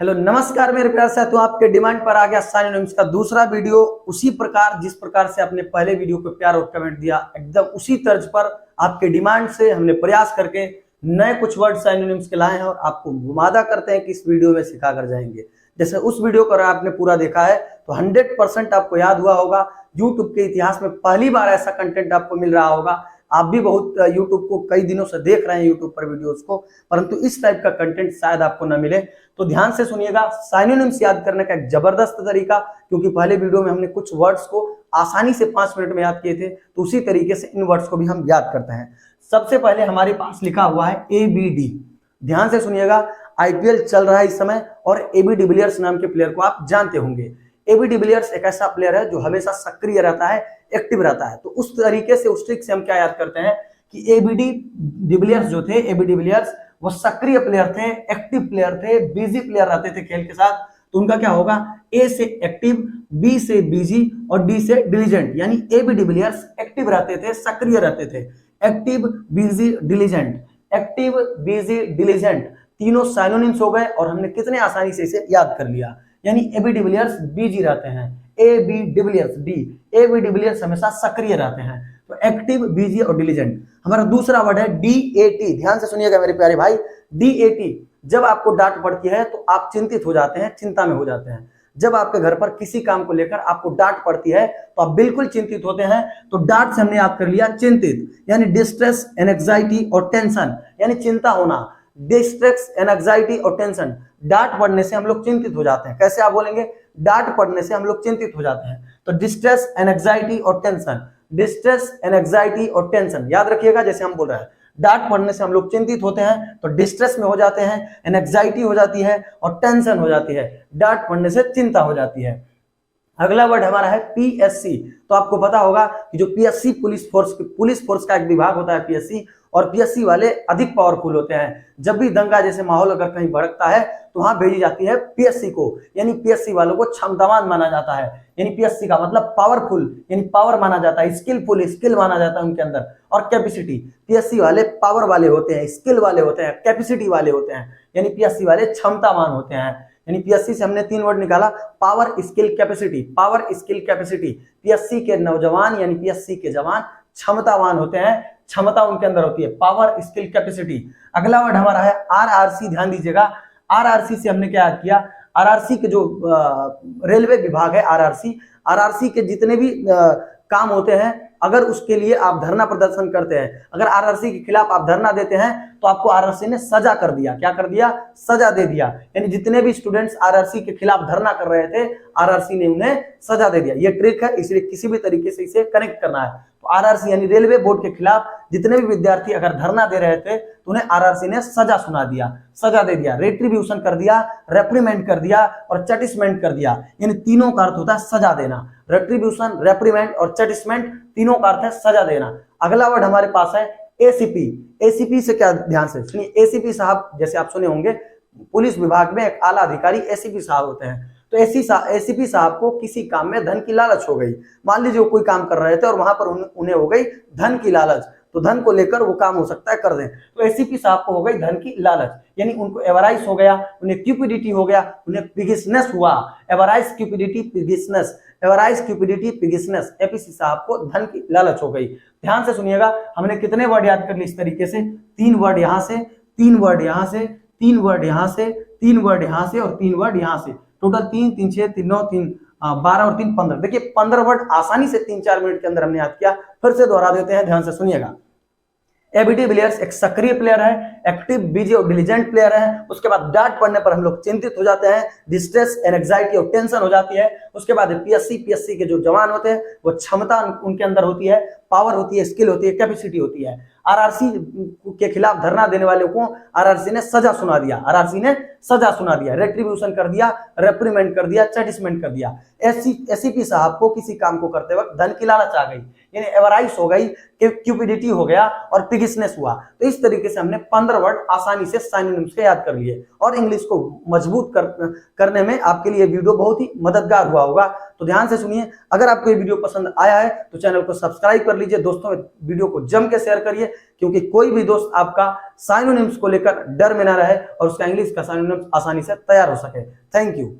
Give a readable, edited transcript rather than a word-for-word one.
Hello नमस्कार मेरे प्यारे साथियों, आपके डिमांड पर आ गया साइनोनिम्स का दूसरा वीडियो। उसी प्रकार जिस प्रकार से आपने पहले वीडियो को प्यार और कमेंट दिया, एकदम उसी तर्ज पर आपके डिमांड से हमने प्रयास करके नए कुछ वर्ड साइनोनिम्स के लाए हैं और आपको वादा करते हैं कि इस वीडियो में सिखा कर जाएंगे। जैसे उस वीडियो को आपने पूरा देखा है तो 100% आपको याद हुआ होगा। यूट्यूब के इतिहास में पहली बार ऐसा कंटेंट आपको मिल रहा होगा। आप भी बहुत यूट्यूब को कई दिनों से देख रहे हैं यूट्यूब पर वीडियोस को, परंतु इस टाइप का कंटेंट शायद आपको न मिले। तो ध्यान से सुनिएगा, साइनोनिम्स याद करने का एक जबरदस्त तरीका, क्योंकि पहले वीडियो में हमने कुछ वर्ड्स को आसानी से 5 मिनट में याद किए थे, तो उसी तरीके से इन वर्ड्स को भी हम याद करते हैं। सबसे पहले हमारे पास लिखा हुआ है ABD। ध्यान से सुनिएगा, IPL चल रहा है इस समय और AB डिविलियर्स नाम के प्लेयर को आप जानते होंगे। AB डिविलियर्स एक ऐसा प्लेयर है जो हमेशा सक्रिय रहता है, एक्टिव रहता है। तो उस तरीके से उस ट्रिक से हम क्या याद करते हैं कि ABD डिविलियर्स जो थे, AB डिविलियर्स वो सक्रिय प्लेयर थे, एक्टिव प्लेयर थे, बिजी प्लेयर रहते थे खेल के साथ। तो उनका क्या होगा, A से एक्टिव, B से बिजी और D से डिलीजेंट। यानी AB डिविलियर्स एक्टिव रहते थे, सक्रिय रहते थे। Active, busy, diligent, active, busy, diligent, तीनों साइनोनिम्स हो गए और हमने कितने आसानी से इसे याद कर लिया। यानी AB डिविलियर्स बिजी रहते हैं, AB de Villiers D, AB de Villiers हमेशा सक्रिय रहते हैं। तो एक्टिव, बिजी और डिलीजेंट। हमारा दूसरा वर्ड है DAT। ध्यान से सुनिएगा मेरे प्यारे भाई, DAT। जब आपको डांट पड़ती है तो आप चिंतित हो जाते हैं, चिंता में हो जाते हैं। जब आपके घर पर किसी काम को लेकर आपको डांट पड़ती है तो आप बिल्कुल चिंतित होते हैं। तो डांट से हमने याद कर लिया चिंतित, यानी डिस्ट्रेस, एंजाइटी और टेंशन, यानी चिंता होना। डिस्ट्रेस, एंजाइटी और टेंशन, डांट पड़ने से हम लोग चिंतित हो जाते हैं। कैसे आप बोलेंगे, डांट पड़ने से हम लोग चिंतित हो जाते हैं। तो डिस्ट्रेस, एंजाइटी और टेंशन, डिस्ट्रेस, एंजाइटी और टेंशन याद रखिएगा। जैसे हम बोल रहे हैं, डांट पड़ने से हम लोग चिंतित होते हैं तो डिस्ट्रेस में हो जाते हैं, एंजाइटी हो जाती है और टेंशन हो जाती है। डांट पड़ने से चिंता हो जाती है। अगला वर्ड हमारा है PSC। तो आपको पता होगा कि जो PSC पुलिस फोर्स का एक विभाग होता है PSC, और PSC वाले अधिक पावरफुल होते हैं। जब भी दंगा जैसे माहौल अगर कहीं भड़कता है तो वहां भेजी जाती है PSC को, यानी PSC वालों को क्षमतावान माना जाता है। यानी PSC का मतलब पावरफुल, यानी पावर माना जाता है, स्किलफुल, स्किल माना जाता है उनके अंदर। और कैपेसिटी, PSC वाले पावर वाले होते हैं, स्किल वाले होते हैं, कैपेसिटी वाले होते हैं, यानी PSC वाले क्षमतावान होते हैं। यानी PSC से हमने 3 वर्ड निकाला, power, skill, capacity. Power, skill, capacity. PSC के नौजवान यानी PSC के जवान क्षमतावान होते हैं, क्षमता उनके अंदर होती है, पावर, स्किल, कैपेसिटी। अगला वर्ड हमारा है RRC। ध्यान दीजिएगा, RRC से हमने क्या याद किया, RRC के जो रेलवे विभाग है RRC के जितने भी काम होते हैं, अगर उसके लिए आप धरना प्रदर्शन करते हैं, अगर RRC के खिलाफ आप धरना देते हैं तो आपको RRC ने सजा कर दिया। क्या कर दिया, सजा दे दिया। यानी जितने भी स्टूडेंट्स RRC के खिलाफ धरना कर रहे थे, RRC ने उन्हें सजा दे दिया। ये ट्रिक है, इसलिए किसी भी तरीके से इसे कनेक्ट करना है। तो RRC यानी रेलवे बोर्ड के खिलाफ जितने भी विद्यार्थी अगर धरना दे रहे थे तो उन्हें RRC ने सजा सुना दिया, सजा दे दिया, रेट्रीब्यूशन कर दिया, रेप्रीमेंट कर दिया और चटिसमेंट कर दिया। यानी तीनों का अर्थ होता है सजा देना। रेट्रीब्यूशन, रेप्रीमेंट और चटिसमेंट, तीनों का अर्थ है सजा देना। अगला वर्ड हमारे पास है ACP। ACP से क्या, ध्यान से सुनिए, ACP साहब जैसे आप सुने होंगे, पुलिस विभाग में एक आला अधिकारी ACP साहब होते हैं। तो ACP साहब को किसी काम में धन की लालच हो गई। मान लीजिए वो कोई काम कर रहे थे और वहां पर उन्हें हो गई धन की लालच, तो धन को लेकर वो काम हो सकता है कर दें। तो ACP साहब को हो गई धन की लालच, यानी उनको एवराइज हो गया, उन्हें क्यूपिडिटी हो गया, उन्हें पिगिसनेस हुआ। एवराइज, क्यूपिडिटी, पिगिसनेस, एवराइज, क्यूपिडिटी, पिगिसनेस। APC साहब को धन की लालच हो गई। ध्यान से सुनिएगा, हमने कितने वर्ड याद कर लिए इस तरीके से, 3 वर्ड यहां से, 3 वर्ड यहां से, 3 वर्ड यहां से, 3 वर्ड यहां से और 3 वर्ड यहां से। टोटल 3, 3, 6, 3, 9, 3, 12 और 3, 15। देखिए 15 वर्ड आसानी से 3-4 मिनट के अंदर हमने याद किया। फिर से दोहरा देते हैं, ध्यान से सुनिएगा। AB डिविलियर्स एक सक्रिय प्लेयर है, एक्टिव, बिजी और डिलीजेंट प्लेयर है। उसके बाद डांट पड़ने पर हम लोग चिंतित हो जाते हैं, डिस्ट्रेस, एंजाइटी और टेंशन हो जाती है। उसके बाद PSC के जो जवान होते हैं वो क्षमता उनके अंदर होती है, पावर होती है, स्किल होती है, कैपेसिटी होती है। RRC के खिलाफ धरना देने वालों को RRC ने सजा सुना दिया, RRC ने सजा सुना दिया, रेट्रीब्यूशन कर दिया, रेप्रीमेंट कर दिया, चटिसमेंट कर दिया। ACP साहब को किसी काम को करते वक्त धन की लालच आ गई, यानी एवराइज हो गई, क्यूपिडिटी हो गया और पिगिसनेस हुआ। तो इस तरीके से हमने 15 वर्ड आसानी से साइनोनिम्स के याद कर लिए और इंग्लिश को मजबूत करने में आपके लिए वीडियो बहुत ही मददगार हुआ होगा। तो ध्यान से सुनिए, अगर आपको ये वीडियो पसंद आया है तो चैनल को सब्सक्राइब कर लीजिए, दोस्तों वीडियो को जम के शेयर करिए क्योंकि कोई भी दोस्त आपका साइनोनिम्स को लेकर डर में ना रहे और उसका इंग्लिश का साइनोनिम्स आसानी से तैयार हो सके। Thank you.